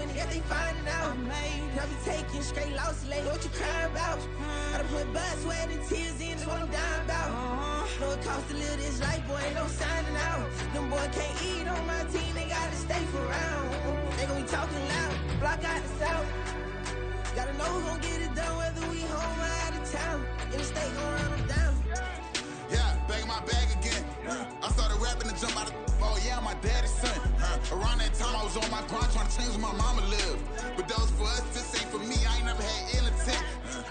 when it got they finding out. I be taking straight losses lately. What you crying about? I done put blood, sweat, and tears in. That's what I'm dying about. Know it costs to live this life, boy, ain't no signing out. Them boy can't eat on my team, they gotta stay for round. They gon' be talking loud, block out the south. Gotta know who gon' get it done, whether we home or out of town. In the state gon' run them down. Yeah, back in my bag again. I started rapping to jump out of. Oh yeah, I'm my daddy's son. Around that time I was on my grind trying to change where my mama lived. But that was for us, this ain't for me. I ain't never had ill intent.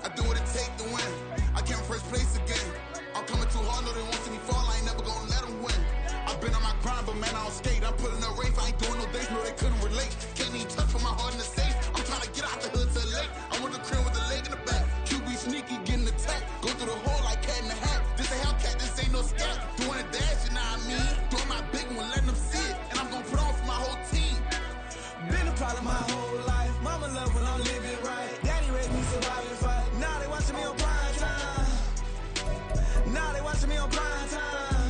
I do what it take to win. I came first place again. I'm coming too hard, know they want to see me fall. I ain't never gonna let them win. I've been on my grind, but man, I don't skate. I'm putting up race, I ain't doing no days, no, they couldn't relate. Can't even touch for my heart in the safe. I'm trying to get out the hood to the lake. I want the crib with the leg in the back. QB sneaky, getting attacked. Go through the hole like cat in the hat. This a Hellcat, this ain't no scat. Doing a dash, you know what I mean? Doing my big one, letting them see it. And I'm gonna put on for my whole team. Been a problem my whole life. Mama love when I'm living right. Daddy raised me survive and fight. Now they watching me on prime time. Now they watching me on prime time.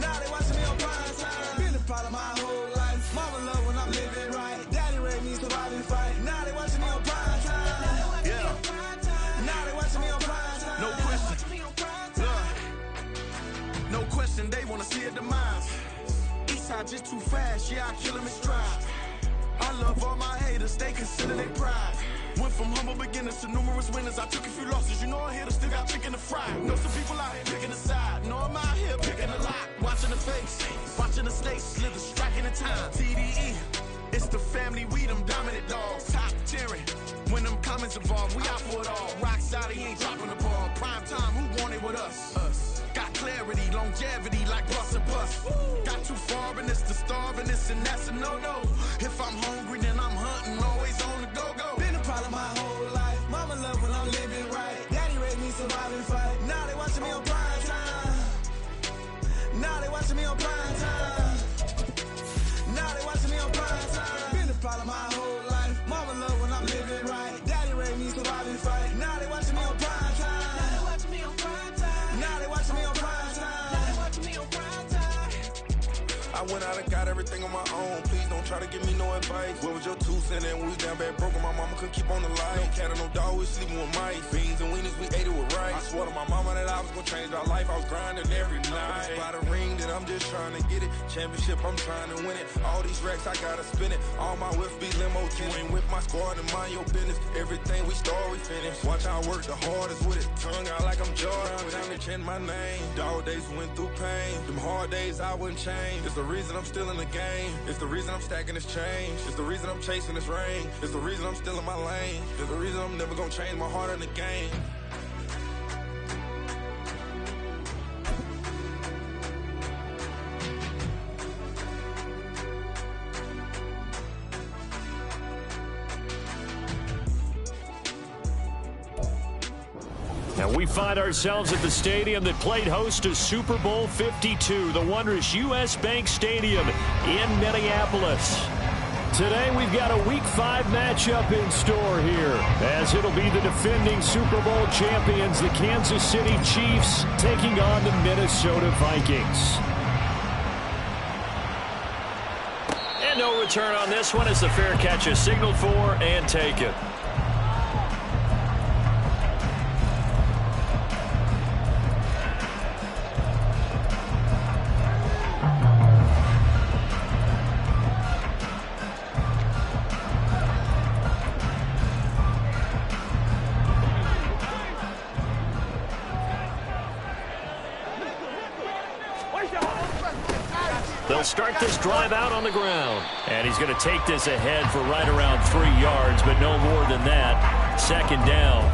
Now they watching me on prime time. Been a problem my whole life. Mama love when I'm living right. Daddy raised me survive and fight. Now they watching me on prime time. Yeah. Now they watching me on prime time. No question. No question, they wanna see a demise. Eastside just too fast, yeah, I kill them in stride. I love all my haters, they consider they pride. Went from humble beginners to numerous winners. I took a few losses, you know I hit, still got chicken to fry. Know some people out here picking a side, know I'm out here picking a lot. Watching the face, watching the snakes slither, striking the time. TDE, it's the family, we them dominant dogs. Top tiering, when them comments involved, we out for it all. Rock side, he ain't dropping the ball. Prime time, who want it with us? Got clarity, longevity like bus and bus. Got too far and it's the starving, this and that's a no-no. If I'm hungry, then I'm hunting, always on the go-go. Been a problem my whole life. Mama love when I'm living right. Daddy raised me survive and fight. Now they watching me on prime time. Now they watching me on prime time. Now they watching me on prime time. Been a problem my whole life. Mama love when I'm living right. Daddy raised me survive and fight. Now they watching me on prime time. Now they watching me on prime time. Now they watching me on prime time. Now they watching me on prime time. I went out and got everything on my own. Please don't try to give me no advice. What was your 2 cents and we was down bad broke and my mama couldn't keep on the light. No cat or no dog, we sleeping with mice. Beans and weenies, we ate it with rice. I swore to my mama that I was gonna change our life. I was grinding every night. By the ring that I'm just trying to get it. Championship, I'm trying to win it. All these racks, I gotta spin it. All my whips be limo tinted. With my squad and mind your business. Everything we start, we finish. Watch I work the hardest with it. Tongue out like I'm Jordan. Down to change my name. Dog days went through pain. Them hard days I wouldn't change. It's the reason I'm still in the game. It's the reason I'm stacking this change. It's the reason I'm chasing this rain. It's the reason I'm still in my lane. It's the reason I'm never gonna change my heart in the game. And we find ourselves at the stadium that played host to Super Bowl 52, the wondrous U.S. Bank Stadium in Minneapolis. Today we've got a Week 5 matchup in store here, as it'll be the defending Super Bowl champions, the Kansas City Chiefs, taking on the Minnesota Vikings. And no return on this one as the fair catch is signaled for and taken. They'll start this drive out on the ground. And he's going to take this ahead for right around 3 yards, but no more than that. Second down.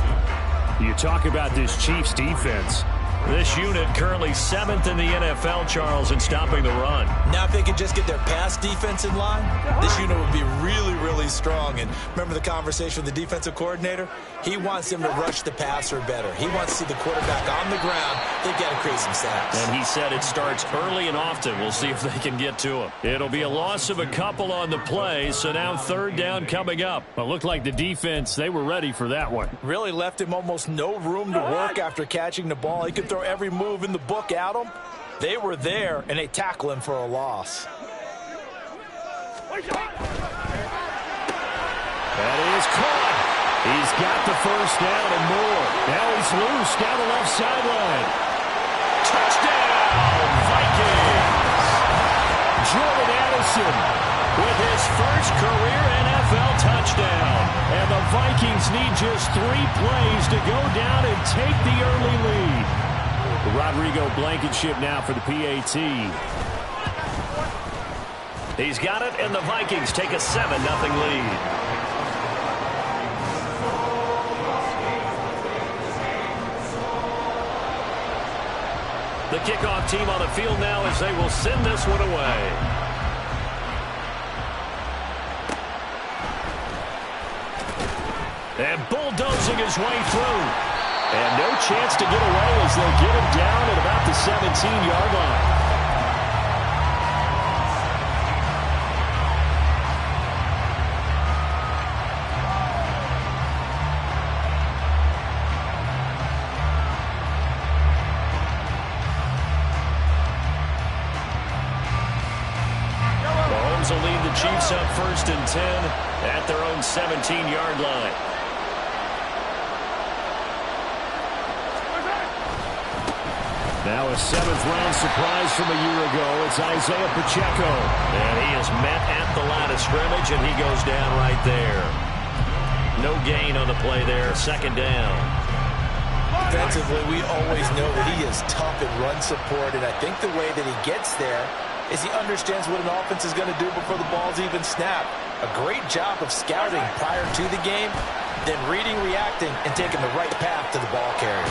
You talk about this Chiefs defense. This unit currently 7th in the NFL, Charles, in stopping the run. Now if they could just get their pass defense in line, this unit would be really, really strong. And remember the conversation with the defensive coordinator? He wants them to rush the passer better. He wants to see the quarterback on the ground. They've got to create some sacks. And he said it starts early and often. We'll see if they can get to him. It'll be a loss of a couple on the play, so now third down coming up. It looked like the defense, they were ready for that one. Really left him almost no room to work after catching the ball. He could throw every move in the book at him. They were there, and they tackle him for a loss. That is caught. He's got the first down and more. Now he's loose down the left sideline. Touchdown, Vikings! Jordan Addison with his first career NFL touchdown. And the Vikings need just 3 plays to go down and take the early lead. Rodrigo Blankenship now for the PAT. He's got it, and the Vikings take a 7-0 lead. The kickoff team on the field now as they will send this one away. And bulldozing his way through. And no chance to get away as they'll get him down at about the 17-yard line. Mahomes will lead the Chiefs up 1st and 10 at their own 17-yard line. Now a 7th-round surprise from a year ago. It's Isaiah Pacheco. And he is met at the line of scrimmage, and he goes down right there. No gain on the play there. 2nd down. Defensively, we always know that he is tough in run support, and I think the way that he gets there is he understands what an offense is going to do before the ball's even snapped. A great job of scouting prior to the game, then reading, reacting, and taking the right path to the ball carrier.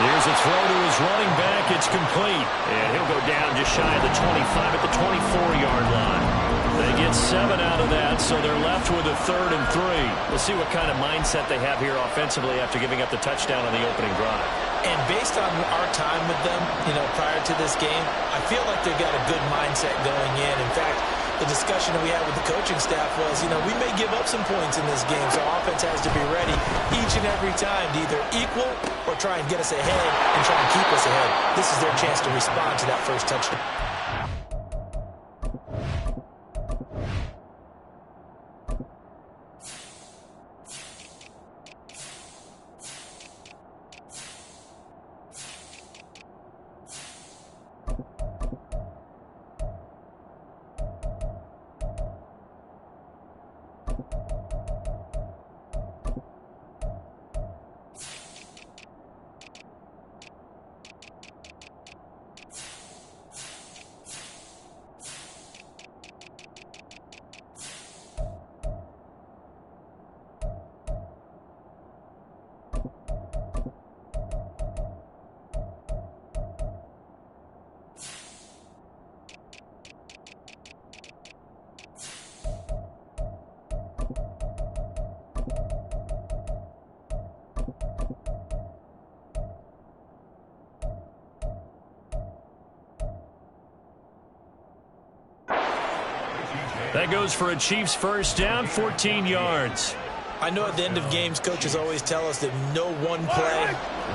Here's a throw to his running back. It's complete. And he'll go down just shy of the 25 at the 24-yard line. They get 7 out of that, so they're left with a 3rd and 3. We'll see what kind of mindset they have here offensively after giving up the touchdown on the opening drive. And based on our time with them, prior to this game, I feel like they've got a good mindset going in. In fact, the discussion that we had with the coaching staff was, we may give up some points in this game, so offense has to be ready each and every time to either equal or try and get us ahead and try and keep us ahead. This is their chance to respond to that first touchdown. That goes for a Chiefs first down, 14 yards. I know at the end of games, coaches always tell us that no one play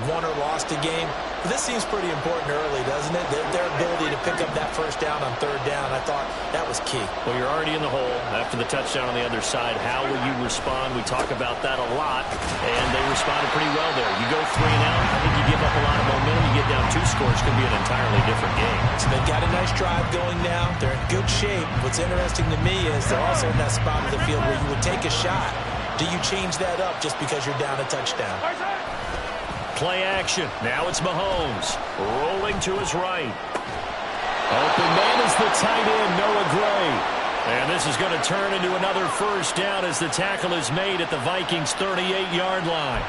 won or lost a game. But this seems pretty important early, doesn't it? Their ability to pick up that first down on 3rd down, I thought that was key. Well, you're already in the hole after the touchdown on the other side. How will you respond? We talk about that a lot, and they responded pretty well there. You go 3 and out, I think you give up a lot of momentum. You get down 2 scores, could be an entirely different game. So they've got a nice drive going now. They're in good shape. What's interesting to me is they're also in that spot of the field where you would take a shot. Do you change that up just because you're down a touchdown? Play action. Now it's Mahomes. Rolling to his right. Open man is the tight end, Noah Gray. And this is going to turn into another first down as the tackle is made at the Vikings' 38-yard line.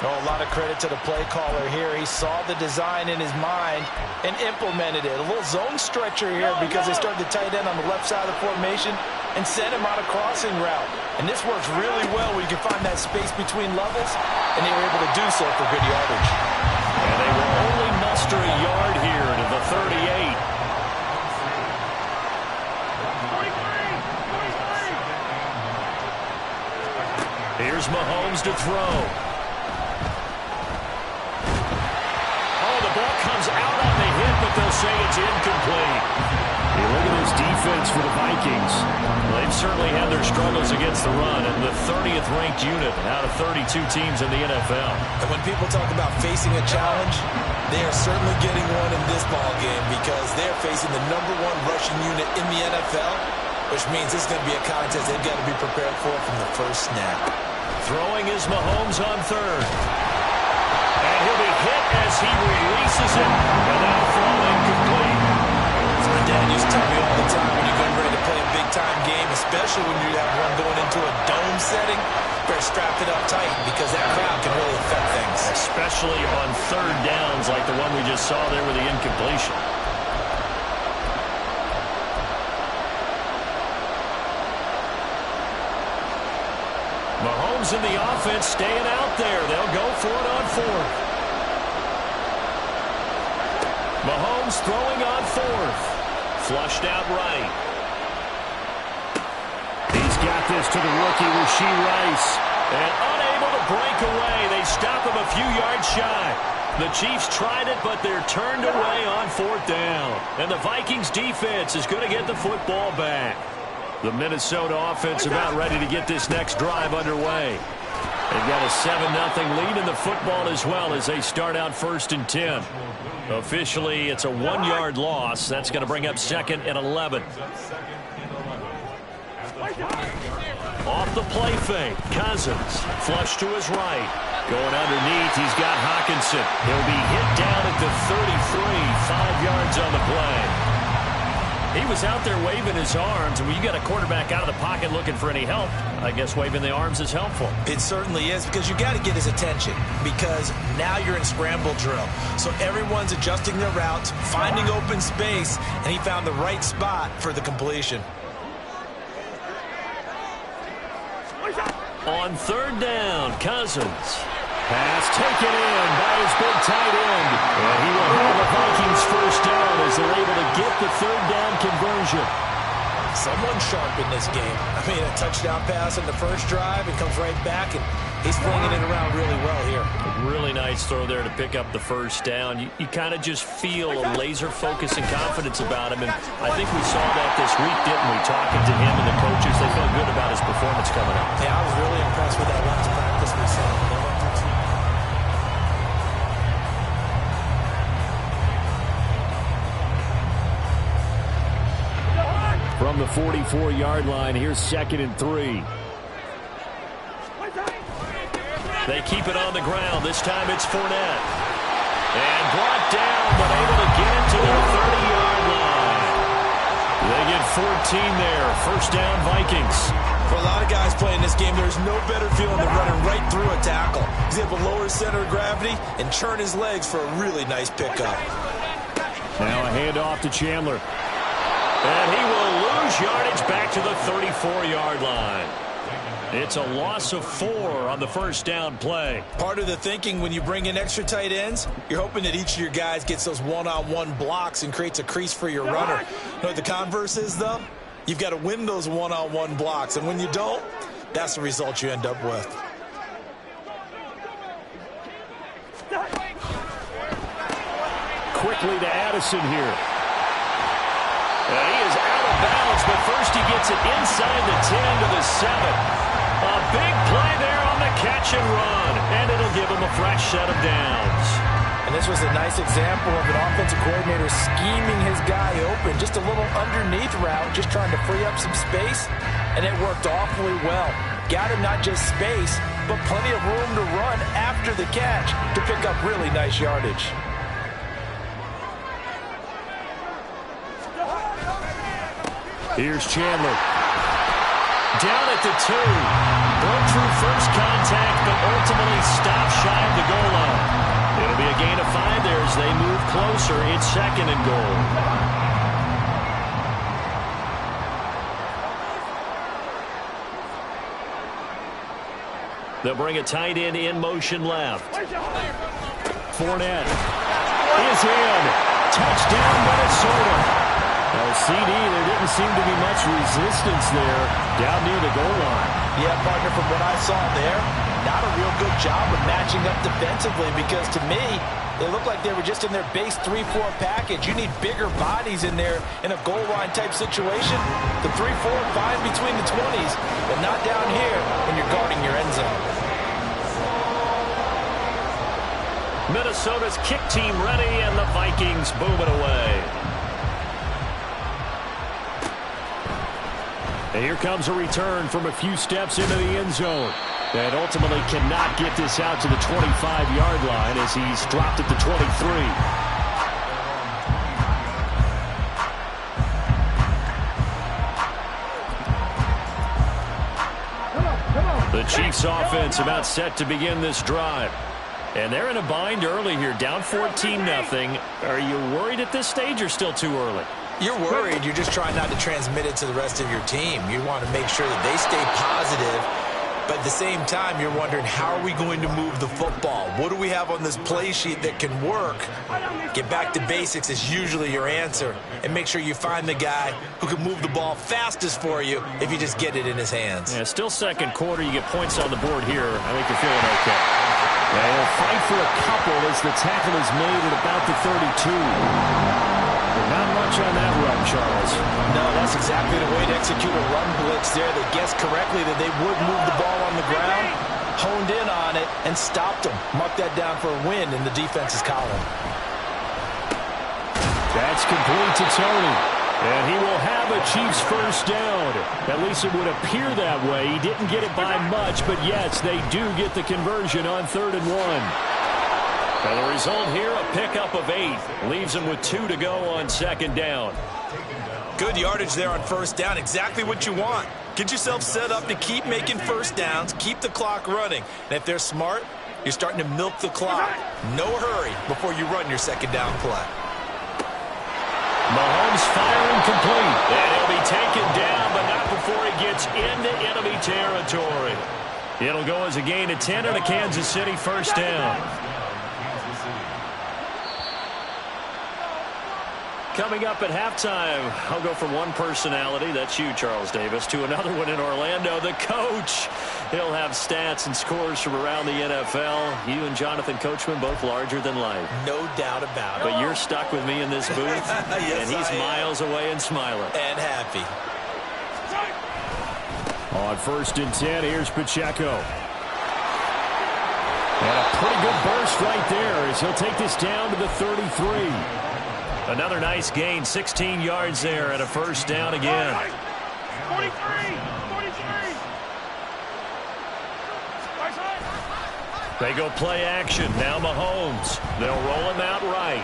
Oh, a lot of credit to the play caller here. He saw the design in his mind and implemented it. A little zone stretcher here because they started the tight end on the left side of the formation and sent him on a crossing route. And this works really well where you can find that space between levels, and they were able to do so for good yardage. And they will only muster a yard here to the 38. Here's Mahomes to throw. Ball comes out on the hit, but they'll say it's incomplete. Hey, look at this defense for the Vikings. Well, they've certainly had their struggles against against the run and the 30th ranked unit out of 32 teams in the NFL. And when people talk about facing a challenge, they are certainly getting one in this ball game because they're facing the #1 rushing unit in the NFL, which means this is going to be a contest they've got to be prepared for from the first snap. Throwing is Mahomes on third. And he'll be hit as he releases it, and that'll throw incomplete. Dad used to tell me all the time when you're getting ready to play a big-time game, especially when you have one going into a dome setting, better strap it up tight because that crowd can really affect things. Especially on third downs like the one we just saw there with the incompletion. Mahomes in the offense staying out there. They'll go for it on fourth. Mahomes throwing on fourth. Flushed out right. He's got this to the rookie, Rashee Rice. And unable to break away. They stop him a few yards shy. The Chiefs tried it, but they're turned away on fourth down. And the Vikings defense is going to get the football back. The Minnesota offense about ready to get this next drive underway. They've got a 7-0 lead in the football as well as they start out 1st and 10. Officially, it's a 1-yard loss. That's going to bring up 2nd and 11. Off the play fake, Cousins. Flush to his right. Going underneath, he's got Hawkinson. He'll be hit down at the 33, 5 yards on the play. He was out there waving his arms, and when you got a quarterback out of the pocket looking for any help, I guess waving the arms is helpful. It certainly is, because you got to get his attention, because now you're in scramble drill. So everyone's adjusting their routes, finding open space, and he found the right spot for the completion. On third down, Cousins. Pass taken in by his big tight end. And he will have the Vikings first down as they're able to get the third down conversion. Someone sharp in this game. I mean, a touchdown pass in the first drive and comes right back, and he's flinging it around really well here. A really nice throw there to pick up the first down. You kind of just feel a laser focus and confidence about him, and I think we saw that this week, didn't we? Talking to him and the coaches, they felt good about his performance coming up. Yeah, I was really impressed with that last practice we saw. From the 44-yard line, here's 2nd and 3. They keep it on the ground. This time it's Fournette. And brought down, but able to get it to the 30-yard line. They get 14 there. First down, Vikings. For a lot of guys playing this game, there's no better feeling than running right through a tackle. He's able to lower his center of gravity and churn his legs for a really nice pickup. Now a handoff to Chandler. And he will lose yardage back to the 34-yard line. It's a loss of 4 on the first down play. Part of the thinking when you bring in extra tight ends, you're hoping that each of your guys gets those one-on-one blocks and creates a crease for your runner. You know what the converse is, though? You've got to win those one-on-one blocks, and when you don't, that's the result you end up with. Quickly to Addison here. And he is out of bounds, but first he gets it inside the 10 to the 7. A big play there on the catch and run, and it'll give him a fresh set of downs. And this was a nice example of an offensive coordinator scheming his guy open. Just a little underneath route, just trying to free up some space, and it worked awfully well. Got him not just space, but plenty of room to run after the catch to pick up really nice yardage. Here's Chandler. Down at the 2. Broke through first contact, but ultimately stopped shy of the goal line. It'll be a gain of 5 there as they move closer. It's 2nd and goal. They'll bring a tight end in motion left. Fournette is in. Touchdown, Minnesota. Now, CD, there didn't seem to be much resistance there down near the goal line. Yeah, partner, from what I saw there, not a real good job of matching up defensively because, to me, It looked like they were just in their base 3-4 package. You need bigger bodies in there in a goal line type situation. The 3-4 fine between the 20s, but not down here when you're guarding your end zone. Minnesota's kick team ready, and the Vikings boom it away. And here comes a return from a few steps into the end zone. And ultimately cannot get this out to the 25-yard line as he's dropped at the 23. The Chiefs offense about set to begin this drive. And they're in a bind early here, down 14-0. Are you worried at this stage or still too early? You're worried. You're just trying not to transmit it to the rest of your team. You want to make sure that they stay positive. But at the same time, you're wondering, how are we going to move the football? What do we have on this play sheet that can work? Get back to basics is usually your answer. And make sure you find the guy who can move the ball fastest for you if you just get it in his hands. Yeah, still second quarter. You get points on the board here. I think you're feeling okay. Yeah, he'll fight for a couple as the tackle is made at about the 32. But not much on that run, Charles. No, that's exactly the way to execute a run blitz there. They guessed correctly that they would move the ball on the ground, honed in on it, and stopped them. Mark that down for a win in the defense's column. That's complete to Tony. And he will have a Chiefs first down. At least it would appear that way. He didn't get it by much, but yes, they do get the conversion on 3rd and 1. And the result here, a pickup of 8. Leaves him with 2 to go on 2nd down. Good yardage there on 1st down. Exactly what you want. Get yourself set up to keep making first downs, keep the clock running. And if they're smart, you're starting to milk the clock. No hurry before you run your 2nd down play. Mahomes firing complete. And he'll be taken down, but not before he gets into enemy territory. It'll go as a gain of 10 and a Kansas City first down. Coming up at halftime, I'll go from one personality, that's you, Charles Davis, to another one in Orlando, the coach. He'll have stats and scores from around the NFL. You and Jonathan Coachman, both larger than life. No doubt about it. But you're stuck with me in this booth, yes, and he's miles away and smiling. And happy. On 1st and 10, here's Pacheco. And a pretty good burst right there as he'll take this down to the 33. Another nice gain, 16 yards there and a first down again. 43. They go play action. Now Mahomes. They'll roll him out right.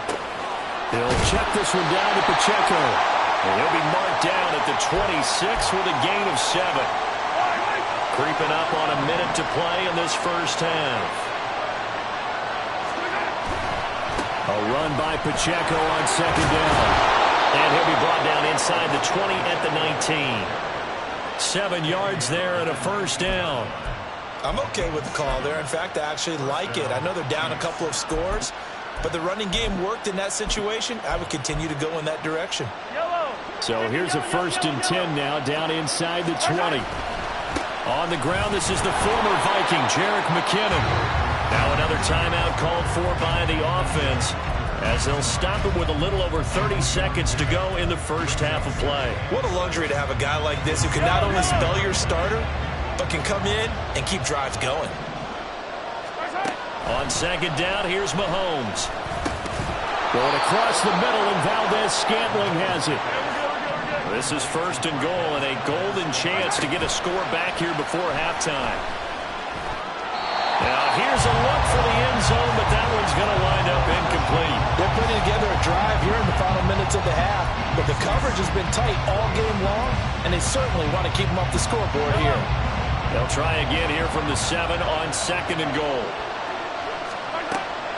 He'll check this one down to Pacheco. And he'll be marked down at the 26 with a gain of 7. Creeping up on a minute to play in this first half. A run by Pacheco on 2nd down. And he'll be brought down inside the 20 at the 19. 7 yards there and a first down. I'm okay with the call there. In fact, I actually like it. I know they're down a couple of scores, but the running game worked in that situation. I would continue to go in that direction. So here's a 1st and 10 now, down inside the 20. On the ground, this is the former Viking, Jerick McKinnon. Now another timeout called for by the offense as they'll stop it with a little over 30 seconds to go in the first half of play. What a luxury to have a guy like this who can not only spell your starter, but can come in and keep drives going. On 2nd down, here's Mahomes. Going across the middle, and Valdez-Scantling has it. This is 1st and goal, and a golden chance to get a score back here before halftime. Now here's a look for the end zone, but that one's going to wind up incomplete. They're putting together a drive here in the final minutes of the half, but the coverage has been tight all game long, and they certainly want to keep them off the scoreboard here. They'll try again here from the 7 on 2nd and goal.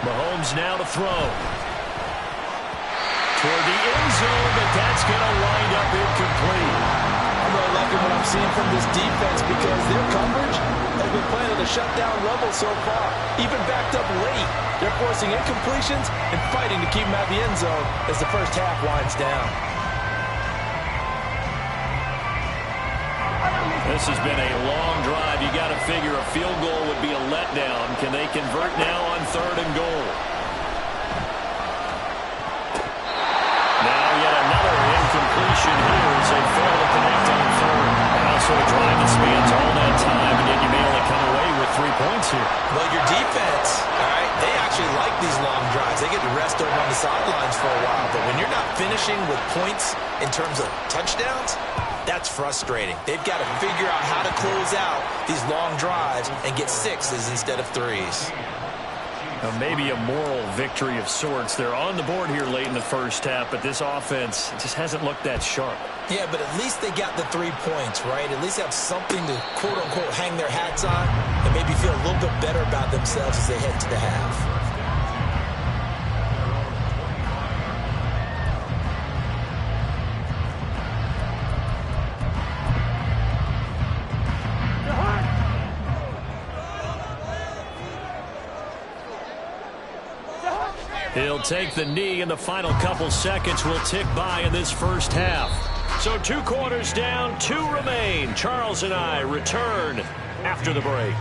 Mahomes now to throw. Toward the end zone, but that's going to wind up incomplete. I'm really liking what I'm seeing from this defense because their coverage has been playing at a shutdown level so far. Even backed up late, they're forcing incompletions and fighting to keep them out of the end zone as the first half winds down. This has been a long drive. You got to figure a field goal would be a letdown. Can they convert now on 3rd and goal? interception here as they fail to connect on third. And also a drive that spans all that time, and yet you may only come away with 3 points here. Well, your defense, all right, they actually like these long drives. They get to rest over on the sidelines for a while. But when you're not finishing with points in terms of touchdowns, that's frustrating. They've got to figure out how to close out these long drives and get 6s instead of 3s. Now, maybe a moral victory of sorts. They're on the board here late in the first half, but this offense just hasn't looked that sharp. Yeah, but at least they got the 3 points, right? At least have something to, quote-unquote, hang their hats on and maybe feel a little bit better about themselves as they head to the half. He'll take the knee, and the final couple seconds will tick by in this first half. So 2 quarters down, 2 remain. Charles and I return after the break.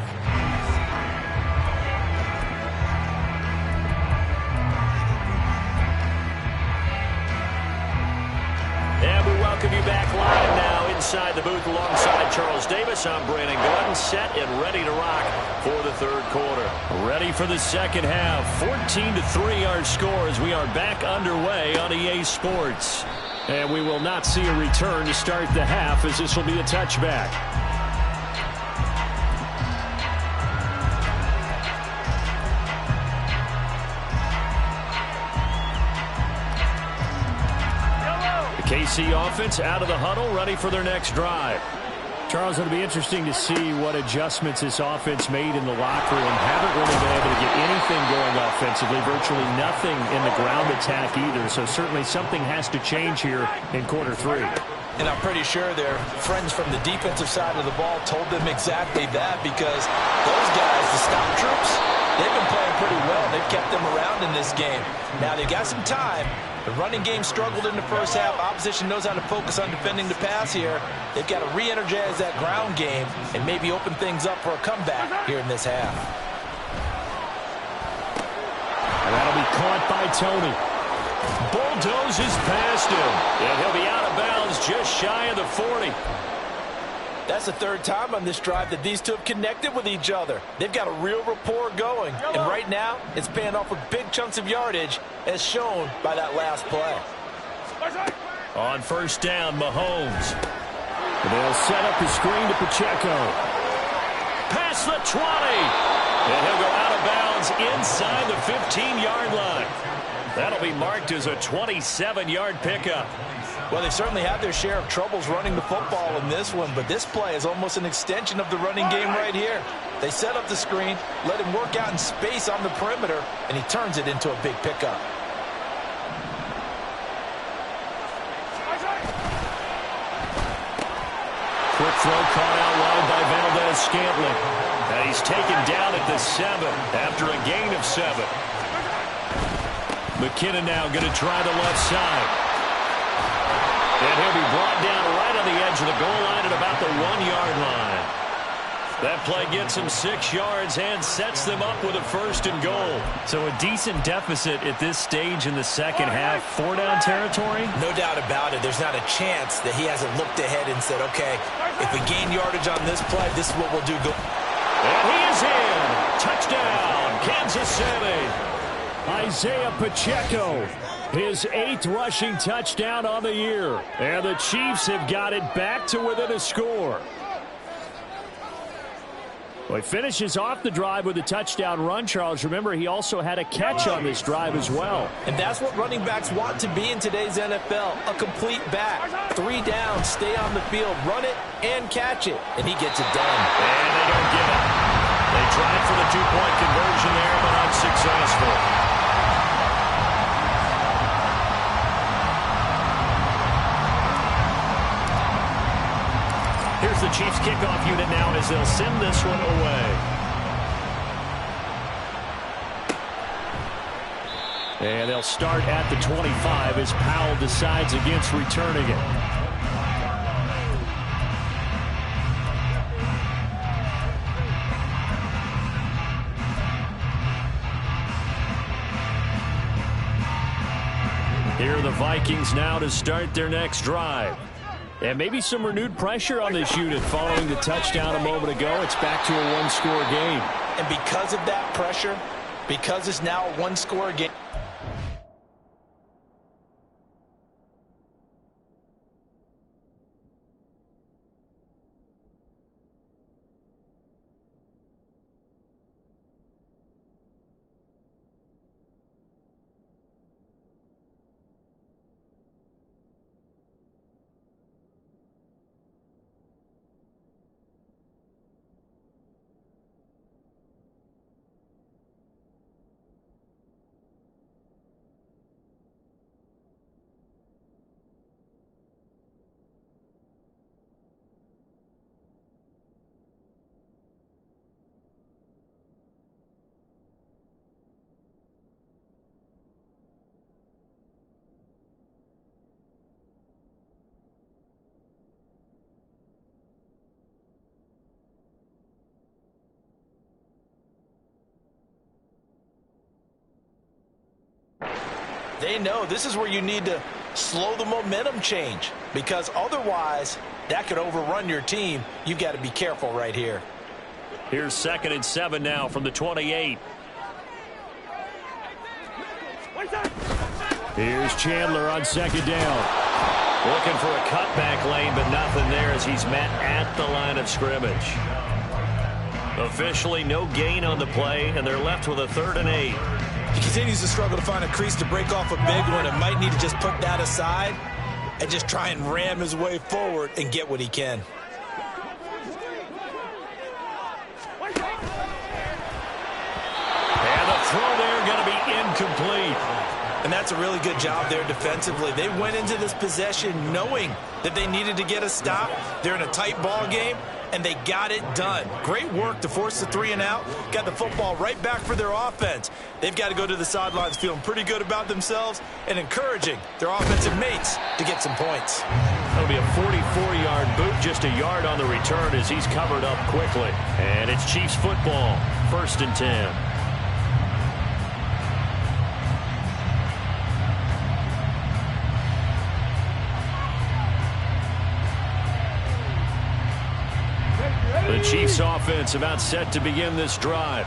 And we welcome you back live now inside the booth alongside Charles Davis. I'm Brandon Gordon, set and ready to rock for the third quarter. Ready for the second half. 14-3 our score as we are back underway on EA Sports. And we will not see a return to start the half as this will be a touchback. KC offense out of the huddle, ready for their next drive. Charles, it'll be interesting to see what adjustments this offense made in the locker room. Haven't really been able to get anything going offensively, virtually nothing in the ground attack either. So certainly something has to change here in quarter 3. And I'm pretty sure their friends from the defensive side of the ball told them exactly that, because those guys, the stop troops, they've been playing pretty well. They've kept them around in this game. Now they've got some time. The running game struggled in the first half. Opposition knows how to focus on defending the pass here. They've got to re-energize that ground game and maybe open things up for a comeback here in this half. And that'll be caught by Tony. Bulldozes past him. And he'll be out of bounds just shy of the 40. That's the third time on this drive that these two have connected with each other. They've got a real rapport going. And right now, it's paying off with big chunks of yardage, as shown by that last play. On first down, Mahomes. And they'll set up the screen to Pacheco. Past the 20. And he'll go out of bounds inside the 15-yard line. That'll be marked as a 27-yard pickup. Well, they certainly had their share of troubles running the football in this one, but this play is almost an extension of the running game right here. They set up the screen, let him work out in space on the perimeter, and he turns it into a big pickup. Quick throw caught out wide by Valdez-Scantling. And he's taken down at the 7 after a gain of 7. McKinnon now going to try the left side. And he'll be brought down right on the edge of the goal line at about the 1-yard line. That play gets them 6 yards and sets them up with a 1st and goal. So a decent deficit at this stage in the second half. 4-down territory? No doubt about it. There's not a chance that he hasn't looked ahead and said, okay, if we gain yardage on this play, this is what we'll do. And he is in. Touchdown, Kansas City. Isaiah Pacheco. His 8th rushing touchdown on the year. And the Chiefs have got it back to within a score. Well, he finishes off the drive with a touchdown run, Charles. Remember, he also had a catch on this drive as well. And that's what running backs want to be in today's NFL, a complete back. 3 down, stay on the field, run it, and catch it. And he gets it done. And they don't get it. They tried for the 2-point conversion there, but unsuccessful. Here's the Chiefs kickoff unit now as they'll send this one away. And they'll start at the 25 as Powell decides against returning it. Here are the Vikings now to start their next drive. And maybe some renewed pressure on this unit following the touchdown a moment ago. It's back to a one-score game. And because of that pressure, because it's now a one-score game, they know this is where you need to slow the momentum change, because otherwise that could overrun your team. You've got to be careful right here. Here's 2nd and 7 now from the 28. Here's Chandler on 2nd down. Looking for a cutback lane, but nothing there as he's met at the line of scrimmage. Officially no gain on the play, and they're left with a 3rd and 8. He continues to struggle to find a crease to break off a big one, and might need to just put that aside and just try and ram his way forward and get what he can. And the throw there going to be incomplete. And that's a really good job there defensively. They went into this possession knowing that they needed to get a stop. They're in a tight ball game, and they got it done. Great work to force the 3 and out. Got the football right back for their offense. They've got to go to the sidelines feeling pretty good about themselves and encouraging their offensive mates to get some points. That'll be a 44-yard boot, just a yard on the return as he's covered up quickly. And it's Chiefs football, 1st and 10. The Chiefs offense about set to begin this drive.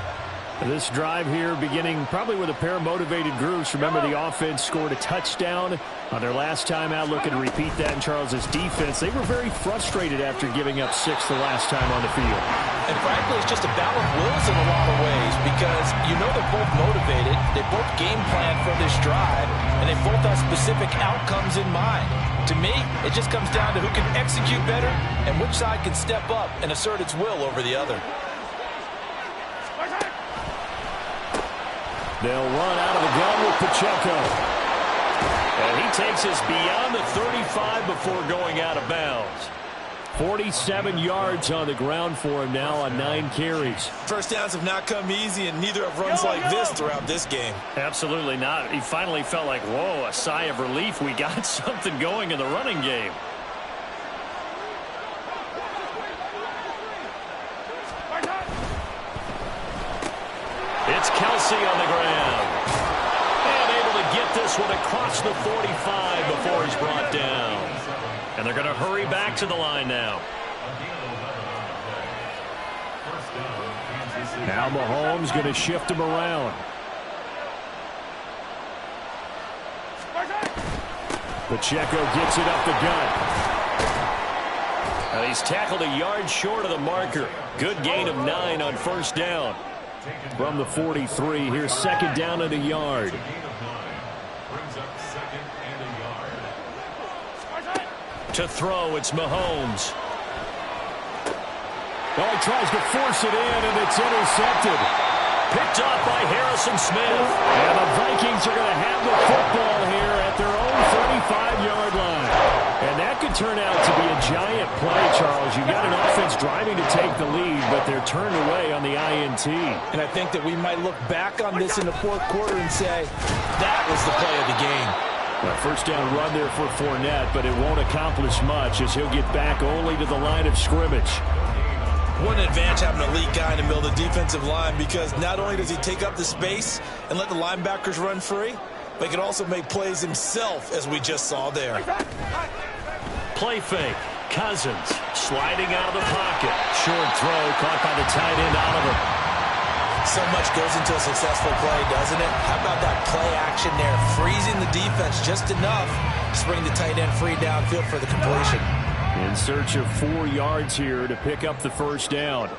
This drive here beginning probably with a pair of motivated groups. Remember, the offense scored a touchdown on their last time out. Looking to repeat that in Charles's defense. They were very frustrated after giving up 6 the last time on the field. And frankly, it's just a battle of wills in a lot of ways, because you know they're both motivated. They both game plan for this drive, and they both have specific outcomes in mind. To me, it just comes down to who can execute better and which side can step up and assert its will over the other. They'll run out of the gun with Pacheco. And he takes us beyond the 35 before going out of bounds. 47 yards on the ground for him now on 9 carries. First downs have not come easy, and neither have runs like this throughout this game. Absolutely not. He finally felt like, whoa, a sigh of relief. We got something going in the running game. It's Kelsey on the ground. And able to get this one across the 45 before he's brought down. And they're going to hurry back to the line now. Now Mahomes going to shift him around. Pacheco gets it up the gut. And he's tackled a yard short of the marker. Good gain of 9 on 1st down. From the 43, here's 2nd down and a yard. To throw, it's Mahomes. Oh, he tries to force it in, and it's intercepted. Picked up by Harrison Smith. And the Vikings are going to have the football here at their own 35-yard line. And that could turn out to be a giant play, Charles. You've got an offense driving to take the lead, but they're turned away on the INT. And I think that we might look back on this in the 4th quarter and say, that was the play of the game. A 1st down run there for Fournette, but it won't accomplish much as he'll get back only to the line of scrimmage. What an advantage having an elite guy in the middle of the defensive line, because not only does he take up the space and let the linebackers run free, but he can also make plays himself, as we just saw there. Play fake. Cousins sliding out of the pocket. Short throw caught by the tight end Oliver. So much goes into a successful play, doesn't it? How about that play action there? Freezing the defense just enough to bring the tight end free downfield for the completion. In search of 4 yards here to pick up the first down.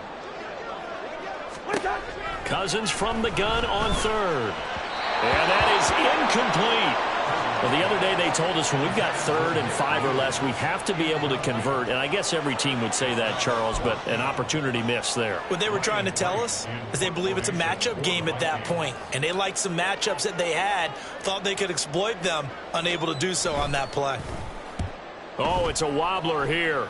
Cousins from the gun on third. And that is incomplete. Well, the other day they told us when we've got 3rd and 5 or less, we have to be able to convert. And I guess every team would say that, Charles, but an opportunity missed there. What they were trying to tell us is they believe it's a matchup game at that point. And they liked some matchups that they had, thought they could exploit them, unable to do so on that play. Oh, it's a wobbler here.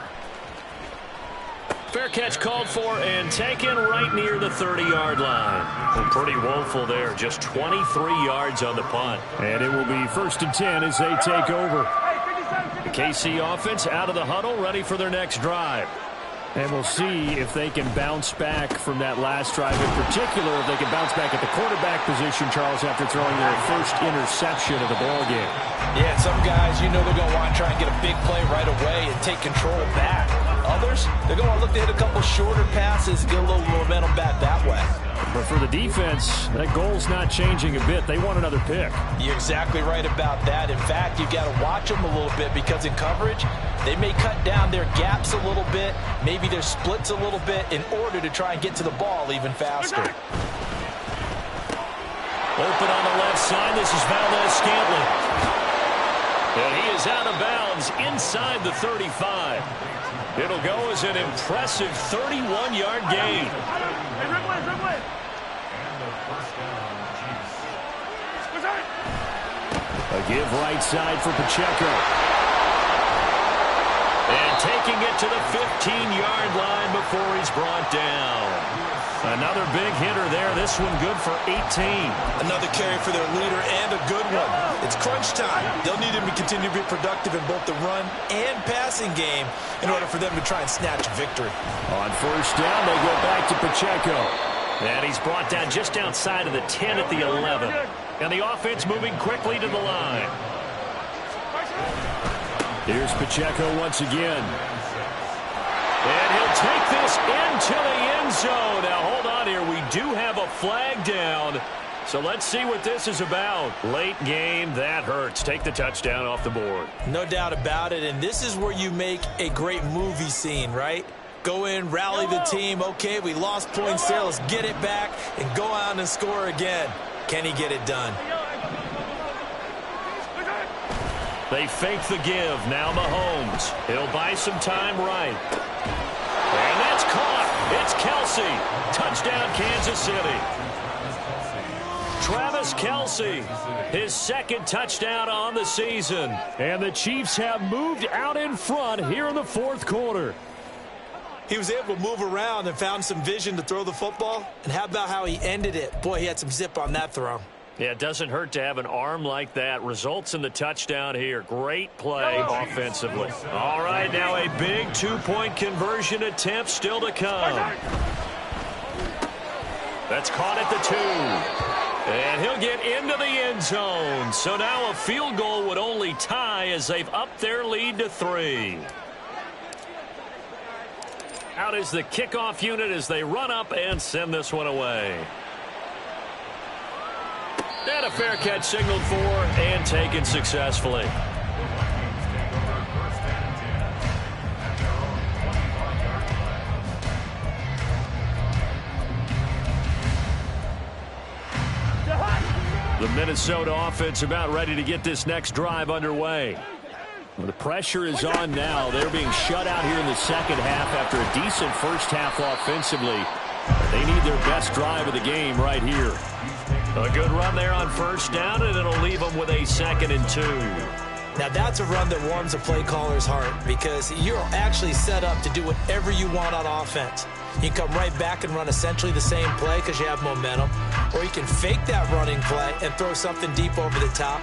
Fair catch called for and taken right near the 30-yard line. Well, pretty woeful there. Just 23 yards on the punt. And it will be 1st and 10 as they take over. The KC offense out of the huddle, ready for their next drive. And we'll see if they can bounce back from that last drive. In particular, if they can bounce back at the quarterback position, Charles, after throwing their first interception of the ballgame. Yeah, some guys, you know they're going to want to try and get a big play right away and take control back. Others, they're going to look to hit a couple shorter passes, get a little momentum back that way. But for the defense, that goal's not changing a bit. They want another pick. You're exactly right about that. In fact, you've got to watch them a little bit because in coverage, they may cut down their gaps a little bit, maybe their splits a little bit in order to try and get to the ball even faster. Open on the left side. This is Valdez-Scantling. And he is out of bounds inside the 35. It'll go as an impressive 31-yard gain. A give right side for Pacheco. And taking it to the 15-yard line before he's brought down. Another big hitter there. This one good for 18. Another carry for their leader and a good one. It's crunch time. They'll need him to continue to be productive in both the run and passing game in order for them to try and snatch a victory. On first down, they go back to Pacheco. And he's brought down just outside of the 10 at the 11. And the offense moving quickly to the line. Here's Pacheco once again. And he'll take this into the end zone. Now, hold on here. We do have a flag down. So let's see what this is about. Late game, that hurts. Take the touchdown off the board. No doubt about it. And this is where you make a great movie scene, right? Go in, rally the team. Okay, we lost points there. Let's get it back and go out and score again. Can he get it done? They fake the give. Now Mahomes. He'll buy some time right. And that's caught. It's Kelsey. Touchdown, Kansas City. Travis Kelsey, his 2nd touchdown on the season. And the Chiefs have moved out in front here in the 4th quarter. He was able to move around and found some vision to throw the football. And how about how he ended it? Boy, he had some zip on that throw. Yeah, it doesn't hurt to have an arm like that. Results in the touchdown here. Great play offensively. All right, now a big 2-point conversion attempt still to come. That's caught at the 2. And he'll get into the end zone. So now a field goal would only tie as they've upped their lead to 3. Out is the kickoff unit as they run up and send this one away. And a fair catch signaled for and taken successfully. The Minnesota offense about ready to get this next drive underway. Well, the pressure is on now. They're being shut out here in the second half after a decent first half offensively. They need their best drive of the game right here. A good run there on first down, and it'll leave them with a 2nd and 2. Now, that's a run that warms a play caller's heart because you're actually set up to do whatever you want on offense. You can come right back and run essentially the same play because you have momentum, or you can fake that running play and throw something deep over the top,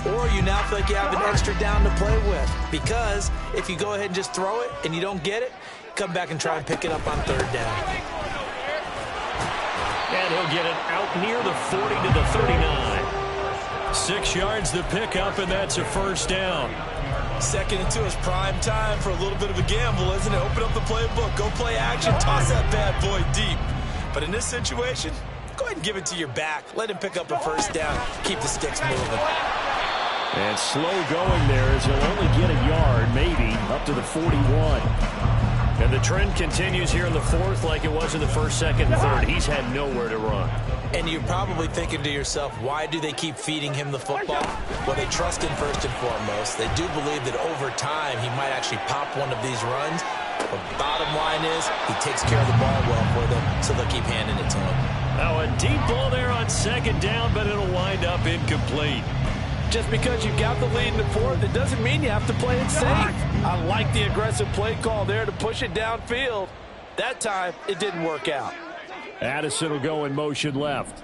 or you now feel like you have an extra down to play with because if you go ahead and just throw it and you don't get it, come back and try and pick it up on 3rd down. And he'll get it out near the 40 to the 39. 6 yards the pickup, and that's a first down. 2nd and 2 is prime time for a little bit of a gamble, isn't it? Open up the playbook, go play action, toss that bad boy deep. But in this situation, go ahead and give it to your back. Let him pick up a first down. Keep the sticks moving. And slow going there as he'll only get a yard, maybe, up to the 41. And the trend continues here in the 4th like it was in the 1st, 2nd, and 3rd. He's had nowhere to run. And you're probably thinking to yourself, why do they keep feeding him the football? Well, they trust him first and foremost. They do believe that over time he might actually pop one of these runs. But bottom line is he takes care of the ball well for them, so they'll keep handing it to him. Now a deep ball there on 2nd down, but it'll wind up incomplete. Just because you got the lead in the 4th, it doesn't mean you have to play it safe. I like the aggressive play call there to push it downfield. That time, it didn't work out. Addison will go in motion left.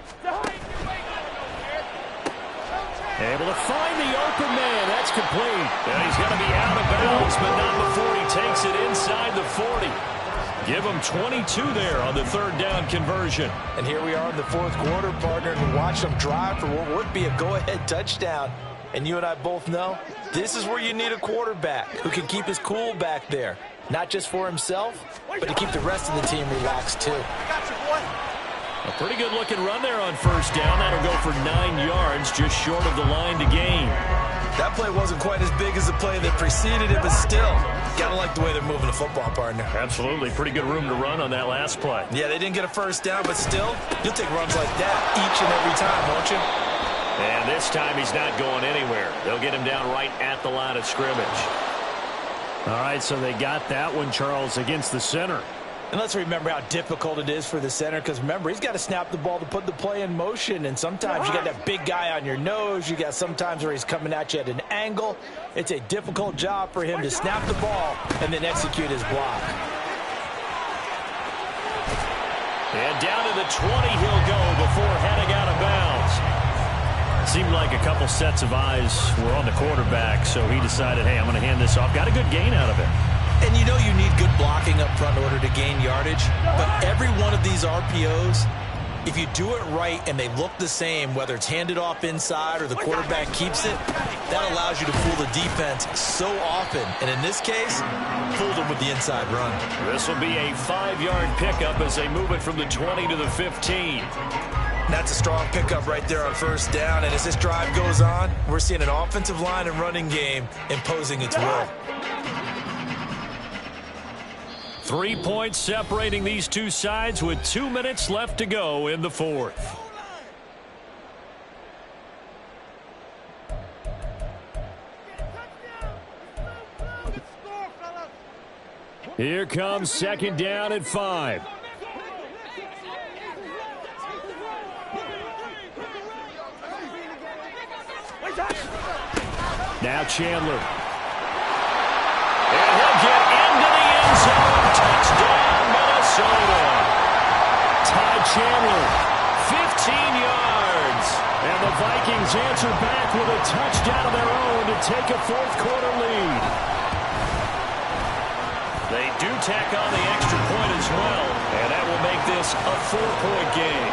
Able to find the open man. That's complete. And he's going to be out of bounds, but not before he takes it inside the 40. Give him 22 there on the 3rd down conversion. And here we are in the 4th quarter, partner, and watch them drive for what would be a go-ahead touchdown. And you and I both know this is where you need a quarterback who can keep his cool back there. Not just for himself, but to keep the rest of the team relaxed, too. A pretty good-looking run there on 1st down. That'll go for 9 yards, just short of the line to gain. That play wasn't quite as big as the play that preceded it, but still, gotta like the way they're moving the football, partner. Absolutely. Pretty good room to run on that last play. Yeah, they didn't get a first down, but still, you'll take runs like that each and every time, won't you? And this time he's not going anywhere. They'll get him down right at the line of scrimmage. All right, so they got that one, Charles, against the center. And let's remember how difficult it is for the center, because remember, he's got to snap the ball to put the play in motion, and sometimes you got that big guy on your nose. You got sometimes where he's coming at you at an angle. It's a difficult job for him to snap the ball and then execute his block. And down to the 20 he'll go before heading out of bounds. Seemed like a couple sets of eyes were on the quarterback, so he decided, hey, I'm going to hand this off. Got a good gain out of it. And you know you need good blocking up front in order to gain yardage. But every one of these RPOs, if you do it right and they look the same, whether it's handed off inside or the quarterback keeps it, that allows you to fool the defense so often. And in this case, fooled them with the inside run. This will be a 5-yard pickup as they move it from the 20 to the 15. That's a strong pickup right there on 1st down. And as this drive goes on, we're seeing an offensive line and running game imposing its will. 3 points separating these two sides with 2 minutes left to go in the 4th. Here comes 2nd down at 5. Now Chandler. And he'll get into the end zone. Touchdown, Minnesota. Ty Chandler, 15 yards. And the Vikings answer back with a touchdown of their own to take a 4th quarter lead. They do tack on the extra point as well, and that will make this a 4-point game.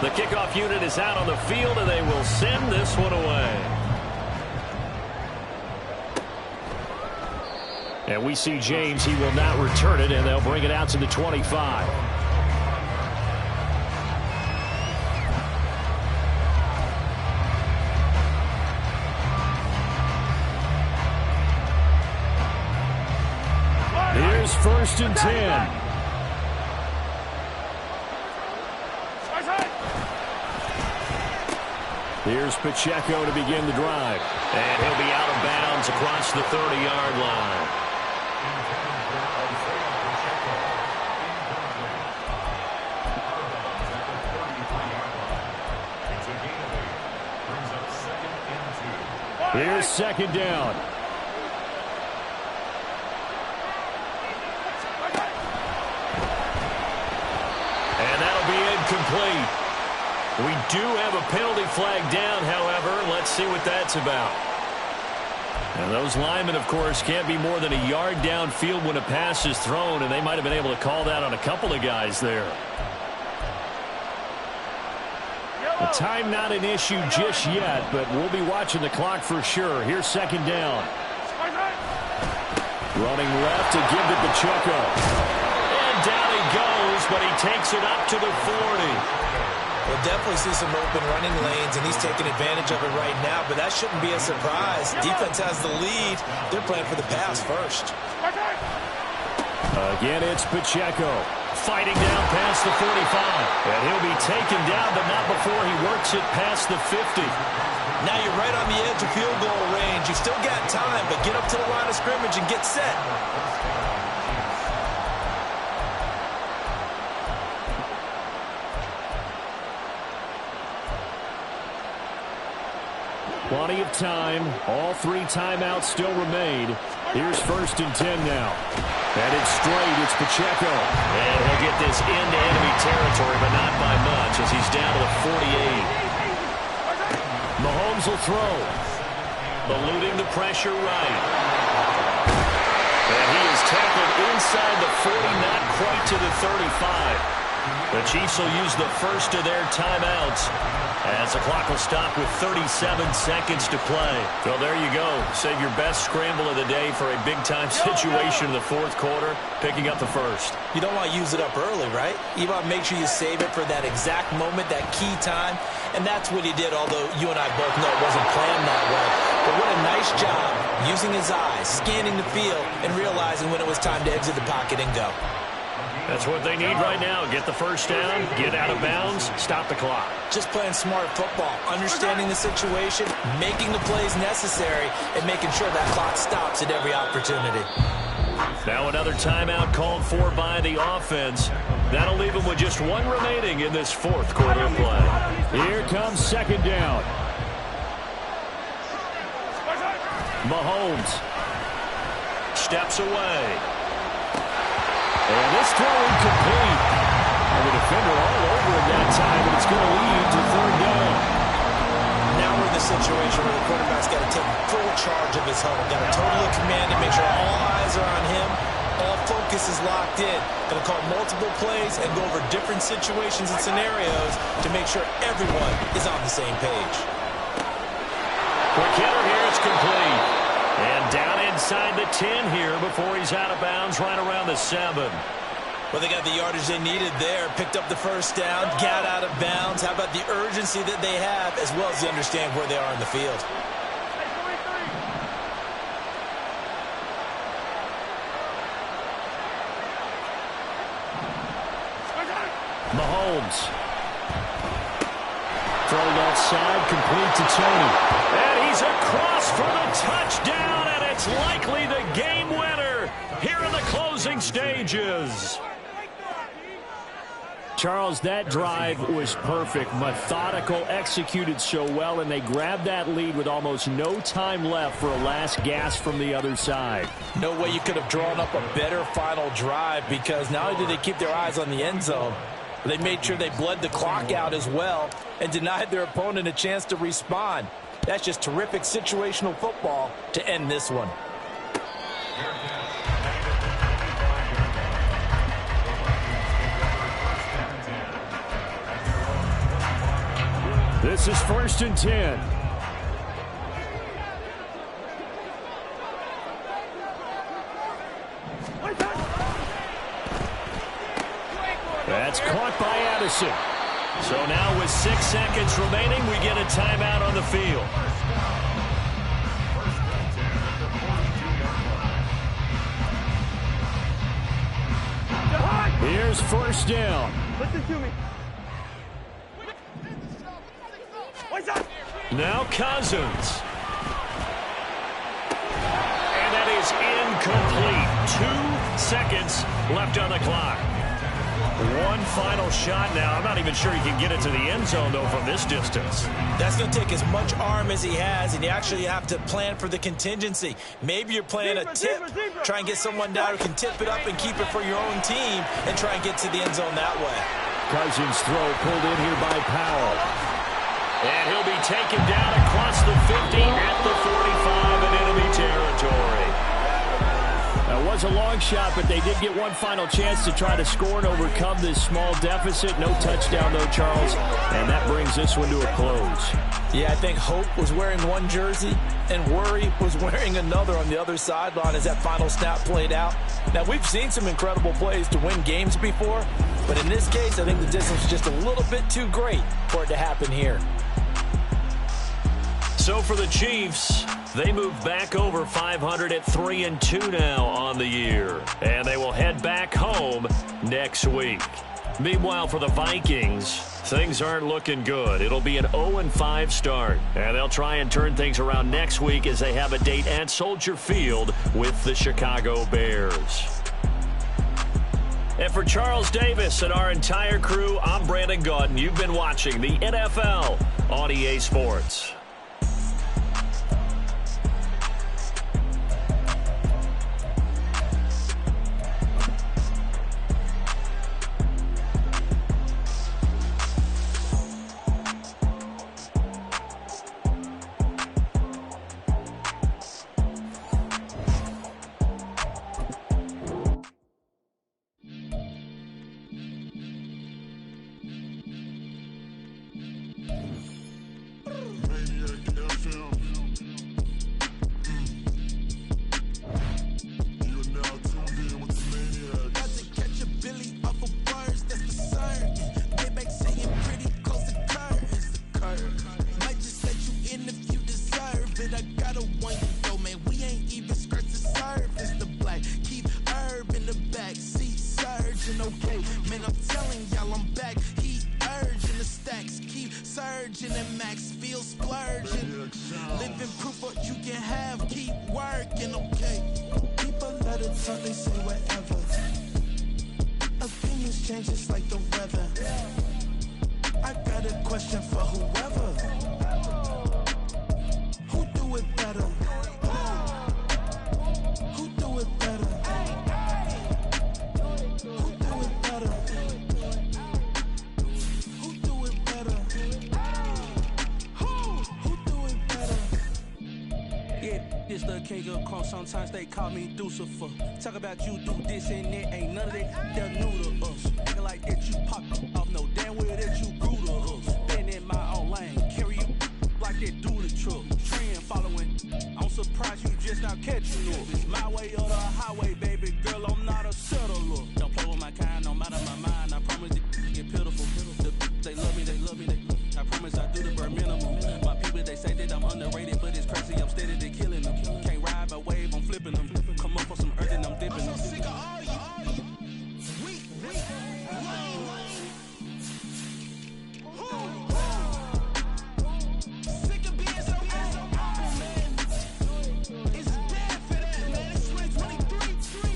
The kickoff unit is out on the field, and they will send this one away. And we see James. He will not return it, and they'll bring it out to the 25. Here's 1st and 10. Here's Pacheco to begin the drive. And he'll be out of bounds across the 30-yard line. Here's 2nd down. And that'll be incomplete. We do have a penalty flag down, however. Let's see what that's about. And those linemen, of course, can't be more than a yard downfield when a pass is thrown, and they might have been able to call that on a couple of guys there. The time not an issue just yet, but we'll be watching the clock for sure. Here's second down. Running left to give to Pacheco. And down he goes, but he takes it up to the 40. We'll definitely see some open running lanes, and he's taking advantage of it right now, but that shouldn't be a surprise. Defense has the lead. They're playing for the pass first. Again, it's Pacheco fighting down past the 45. And he'll be taken down, but not before he works it past the 50. Now you're right on the edge of field goal range. You've still got time, but get up to the line of scrimmage and get set. Plenty of time. All 3 timeouts still remain. Here's 1st and 10 now. And it's straight. It's Pacheco. And he'll get this into enemy territory, but not by much as he's down to the 48. Mahomes will throw. Eluding the pressure right. And he is tackled inside the 40, not quite to the 35. The Chiefs will use the first of their timeouts as the clock will stop with 37 seconds to play. Well, there you go. Save your best scramble of the day for a big-time situation in the 4th quarter, picking up the first. You don't want to use it up early, right? You want to make sure you save it for that exact moment, that key time, and that's what he did, although you and I both know it wasn't planned that way. But what a nice job using his eyes, scanning the field, and realizing when it was time to exit the pocket and go. That's what they need right now. Get the first down, get out of bounds, stop the clock. Just playing smart football, understanding the situation, making the plays necessary, and making sure that clock stops at every opportunity. Now another timeout called for by the offense. That'll leave them with just 1 remaining in this 4th quarter of play. Here comes 2nd down. Mahomes steps away. And this throw incomplete. And the defender all over it that time, and it's going to lead to 3rd down. Now we're in the situation where the quarterback's got to take full charge of his huddle. Got to totally command and make sure all eyes are on him. All focus is locked in. Going to call multiple plays and go over different situations and scenarios to make sure everyone is on the same page. Quick hitter here, it's complete. And down inside the 10 here before he's out of bounds right around the 7. Well, they got the yardage they needed there. Picked up the first down, got out of bounds. How about the urgency that they have as well as they understand where they are in the field? Mahomes. Thrown outside, complete to Tony. And he's across for the touchdown, and it's likely the game winner here in the closing stages. Charles, that drive was perfect, methodical, executed so well, and they grabbed that lead with almost no time left for a last gasp from the other side. No way you could have drawn up a better final drive, because not only did they keep their eyes on the end zone, they made sure they bled the clock out as well and denied their opponent a chance to respond. That's just terrific situational football to end this one. This is 1st and 10. That's caught by Addison. So now with 6 seconds remaining, we get a timeout on the field. Here's 1st down. Listen to me. Now Cousins. And that is incomplete. 2 seconds left on the clock. One final shot now. I'm not even sure he can get it to the end zone, though, from this distance. That's going to take as much arm as he has, and you actually have to plan for the contingency. Maybe you're playing a tip, try and get someone down who can tip it up and keep it for your own team and try and get to the end zone that way. Cousins' throw pulled in here by Powell. And he'll be taken down across the 50 at the 45 in enemy territory. a long shot, but they did get one final chance to try to score and overcome this small deficit. No touchdown, though, Charles, and that brings this one to a close. Yeah, I think hope was wearing one jersey and worry was wearing another on the other sideline as that final snap played out. Now, we've seen some incredible plays to win games before, but in this case, I think the distance was just a little bit too great for it to happen here. So for the Chiefs, they move back over 500 at 3-2 now on the year, and they will head back home next week. Meanwhile, for the Vikings, things aren't looking good. It'll be an 0-5 start, and they'll try and turn things around next week as they have a date at Soldier Field with the Chicago Bears. And for Charles Davis and our entire crew, I'm Brandon Gaudin. You've been watching the NFL on EA Sports. Sometimes they call me Lucifer. Talk about you do this and that, ain't none of that, they're new to us. Acting like that you pop off, no damn well that you grew to us. Been in my own lane, carry you like that do the truck. Trend following, I'm surprised you just not catching up. It's my way or the highway, baby girl, I'm not a settler. Don't play with my kind, no matter my mind, I promise it get pitiful. They love me, I promise I do the bare minimum. My people, they say that I'm underrated, but it's crazy, I'm steady to killing them. Can't ride my wave, I'm flipping them. Come up for some earth and I'm dipping them. I'm so sick of all you. Weak, lame. Sick of being so old, man. It's dead for that, man. It's 2023.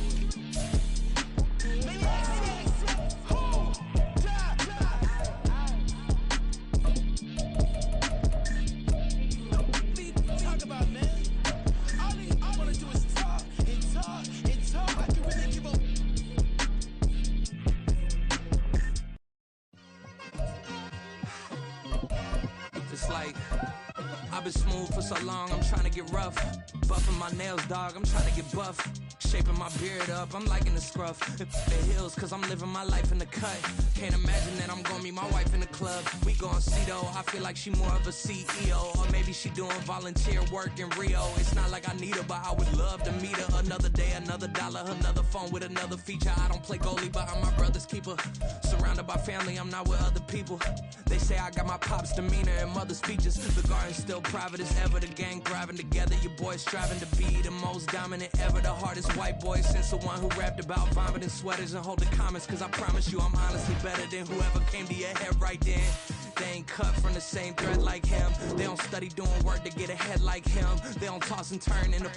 Talk about, man. All I wanna do is talk and talk and talk. I can really give up. It's like I've been smooth for so long, I'm trying to get rough. Buffing my nails, dog, I'm trying to get buff. Shaping my beard up, I'm liking the scruff. The hills, cause I'm living my life in the cut. Can't imagine that I'm gonna meet my wife in the club. We gon' see though, I feel like she more of a CEO. Or maybe she doing volunteer work in Rio. It's not like I need her, but I would love to meet her. Another day, another dollar, another phone with another feature. I don't play goalie, but I'm my brother's keeper. Surrounded by family, I'm not with other people. They say I got my pop's demeanor and mother's features. The garden's still private as ever, the gang thriving together. Your boys striving to be the most dominant ever. The hardest white boy since the one who rapped about vomiting sweaters and holding comments. Cause I promise you I'm honestly better than whoever came to your head right then. They ain't cut from the same thread like him. They don't study doing work to get ahead like him. They don't toss and turn in the